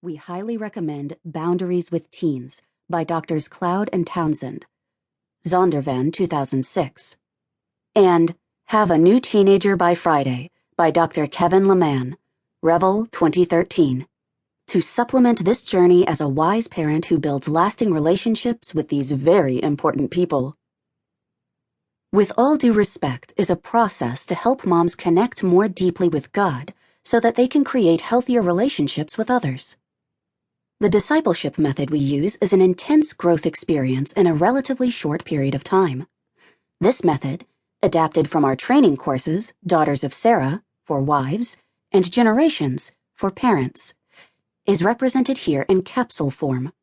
we highly recommend Boundaries with Teens by Drs. Cloud and Townsend, Zondervan, 2006, and Have a New Teenager by Friday by Dr. Kevin Leman, Revel, 2013, to supplement this journey as a wise parent who builds lasting relationships with these very important people. With All Due Respect is a process to help moms connect more deeply with God so that they can create healthier relationships with others. The discipleship method we use is an intense growth experience in a relatively short period of time. This method, adapted from our training courses, Daughters of Sarah, for wives, and Generations, for parents, is represented here in capsule form.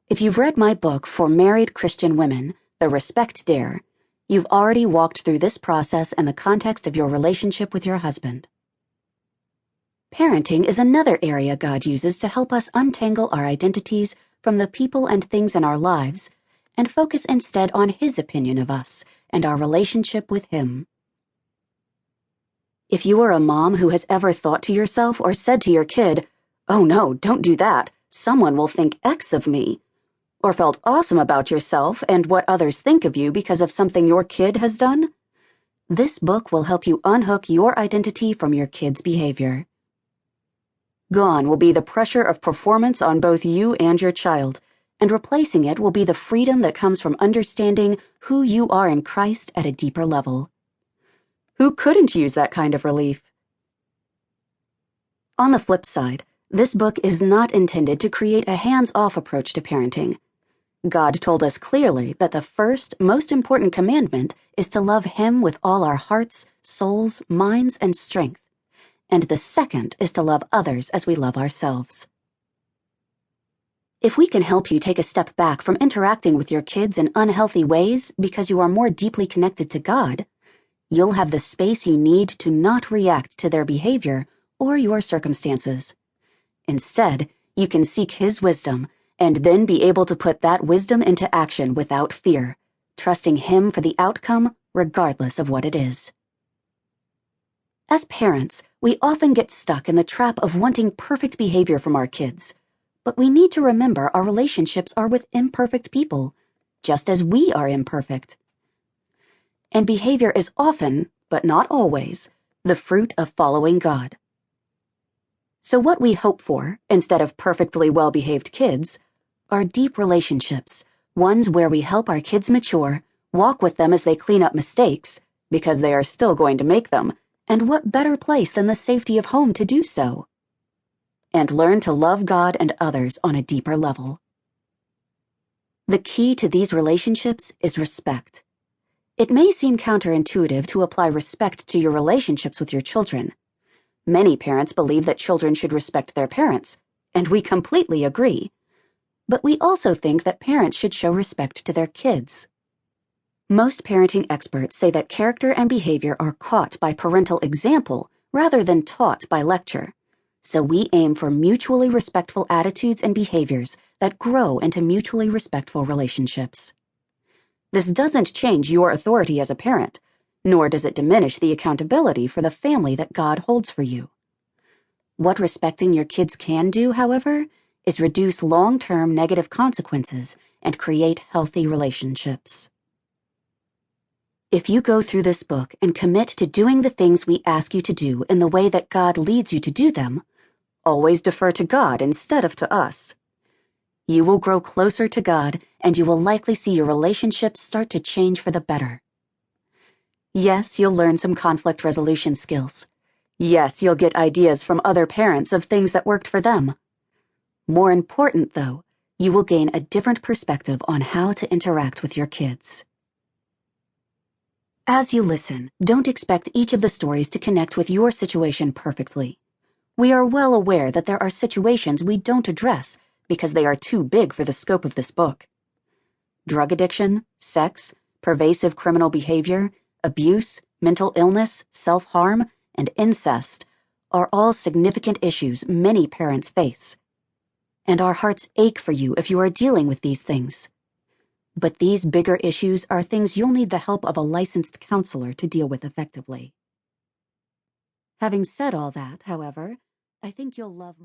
If you've read my book for married Christian women, The Respect Dare, you've already walked through this process in the context of your relationship with your husband. Parenting is another area God uses to help us untangle our identities from the people and things in our lives and focus instead on His opinion of us and our relationship with Him. If you are a mom who has ever thought to yourself or said to your kid, "Oh no, don't do that, someone will think X of me," or felt awesome about yourself and what others think of you because of something your kid has done, this book will help you unhook your identity from your kid's behavior. Gone will be the pressure of performance on both you and your child, and replacing it will be the freedom that comes from understanding who you are in Christ at a deeper level. Who couldn't use that kind of relief? On the flip side, this book is not intended to create a hands-off approach to parenting. God told us clearly that the first, most important commandment is to love Him with all our hearts, souls, minds, and strength, and the second is to love others as we love ourselves. If we can help you take a step back from interacting with your kids in unhealthy ways because you are more deeply connected to God, you'll have the space you need to not react to their behavior or your circumstances. Instead, you can seek His wisdom and then be able to put that wisdom into action without fear, trusting Him for the outcome regardless of what it is. As parents, we often get stuck in the trap of wanting perfect behavior from our kids, but we need to remember our relationships are with imperfect people, just as we are imperfect. And behavior is often, but not always, the fruit of following God. So what we hope for, instead of perfectly well-behaved kids, are deep relationships, ones where we help our kids mature, walk with them as they clean up mistakes, because they are still going to make them, and what better place than the safety of home to do so? And learn to love God and others on a deeper level. The key to these relationships is respect. It may seem counterintuitive to apply respect to your relationships with your children. Many parents believe that children should respect their parents, and we completely agree. But we also think that parents should show respect to their kids. Most parenting experts say that character and behavior are caught by parental example rather than taught by lecture. So we aim for mutually respectful attitudes and behaviors that grow into mutually respectful relationships. This doesn't change your authority as a parent, nor does it diminish the accountability for the family that God holds for you. What respecting your kids can do, however, is reduce long-term negative consequences and create healthy relationships. If you go through this book and commit to doing the things we ask you to do in the way that God leads you to do them, always defer to God instead of to us. You will grow closer to God, and you will likely see your relationships start to change for the better. Yes, you'll learn some conflict resolution skills. Yes, you'll get ideas from other parents of things that worked for them. More important, though, you will gain a different perspective on how to interact with your kids. As you listen, don't expect each of the stories to connect with your situation perfectly. We are well aware that there are situations we don't address because they are too big for the scope of this book. Drug addiction, sex, pervasive criminal behavior, abuse, mental illness, self-harm, and incest are all significant issues many parents face. And our hearts ache for you if you are dealing with these things. But these bigger issues are things you'll need the help of a licensed counselor to deal with effectively. Having said all that, however, I think you'll love